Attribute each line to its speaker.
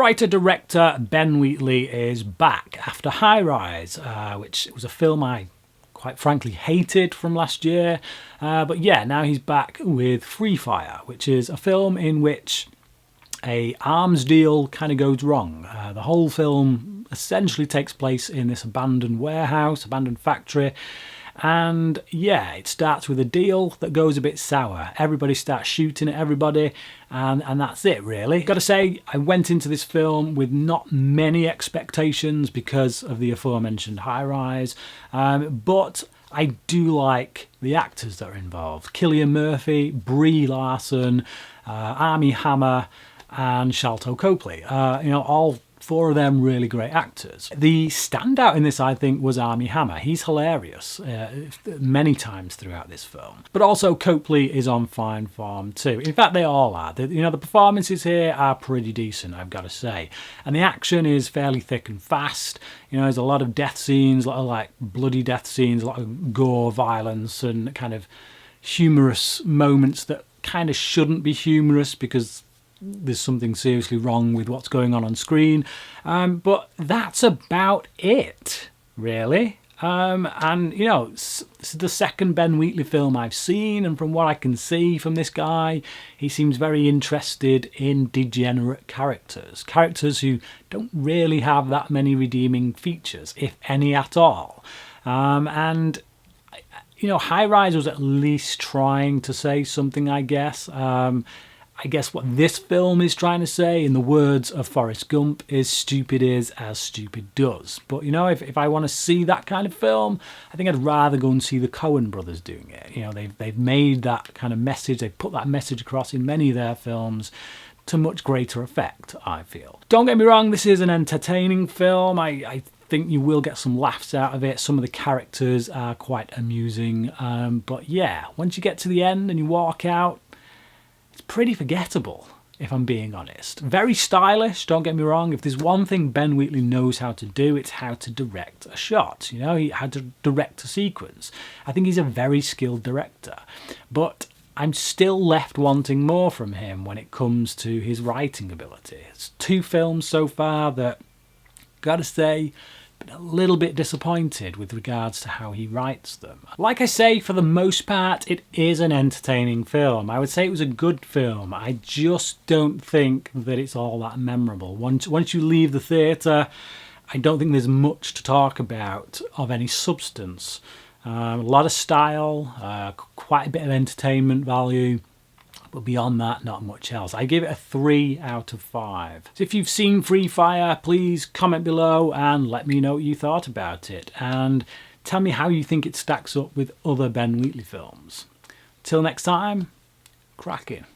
Speaker 1: Writer-director Ben Wheatley is back after High Rise, which was a film I quite frankly hated from last year. But yeah, now he's back with Free Fire, which is a film in which a arms deal kind of goes wrong. The whole film essentially takes place in this abandoned warehouse, abandoned factory. And yeah, it starts with a deal that goes a bit sour. Everybody starts shooting at everybody, and that's it really. Gotta say, I went into this film with not many expectations because of the aforementioned High Rise, but I do like the actors that are involved. Cillian Murphy, Brie Larson, Armie and Sharlto Copley. All four of them really great actors. The standout in this, I think, was Armie. He's hilarious many times throughout this film. But also Copley is on fine form too. In fact, they all are. The performances here are pretty decent, I've got to say. And the action is fairly thick and fast. There's a lot of death scenes, a lot of like bloody death scenes, a lot of gore, violence, and kind of humorous moments that kind of shouldn't be humorous because there's something seriously wrong with what's going on screen. But that's about it, really. This is the second Ben Wheatley film I've seen, and from what I can see from this guy, he seems very interested in degenerate characters who don't really have that many redeeming features, if any at all. High Rise was at least trying to say something, I guess. I guess what this film is trying to say, in the words of Forrest Gump, is stupid is as stupid does. But if I want to see that kind of film, I think I'd rather go and see the Coen brothers doing it. They've made that kind of message, they've put that message across in many of their films to much greater effect, I feel. Don't get me wrong, this is an entertaining film. I think you will get some laughs out of it. Some of the characters are quite amusing. But yeah, once you get to the end and you walk out, it's pretty forgettable, if I'm being honest. Very stylish, don't get me wrong. If there's one thing Ben Wheatley knows how to do, it's how to direct a shot. How to direct a sequence. I think he's a very skilled director. But I'm still left wanting more from him when it comes to his writing ability. It's 2 films so far that, gotta say, been a little bit disappointed with regards to how he writes them. Like I say, for the most part, it is an entertaining film. I would say it was a good film. I just don't think that it's all that memorable. Once you leave the theatre, I don't think there's much to talk about of any substance. A lot of style, quite a bit of entertainment value, but beyond that, not much else. I give it a 3 out of 5. So if you've seen Free Fire, please comment below and let me know what you thought about it. And tell me how you think it stacks up with other Ben Wheatley films. Till next time, cracking.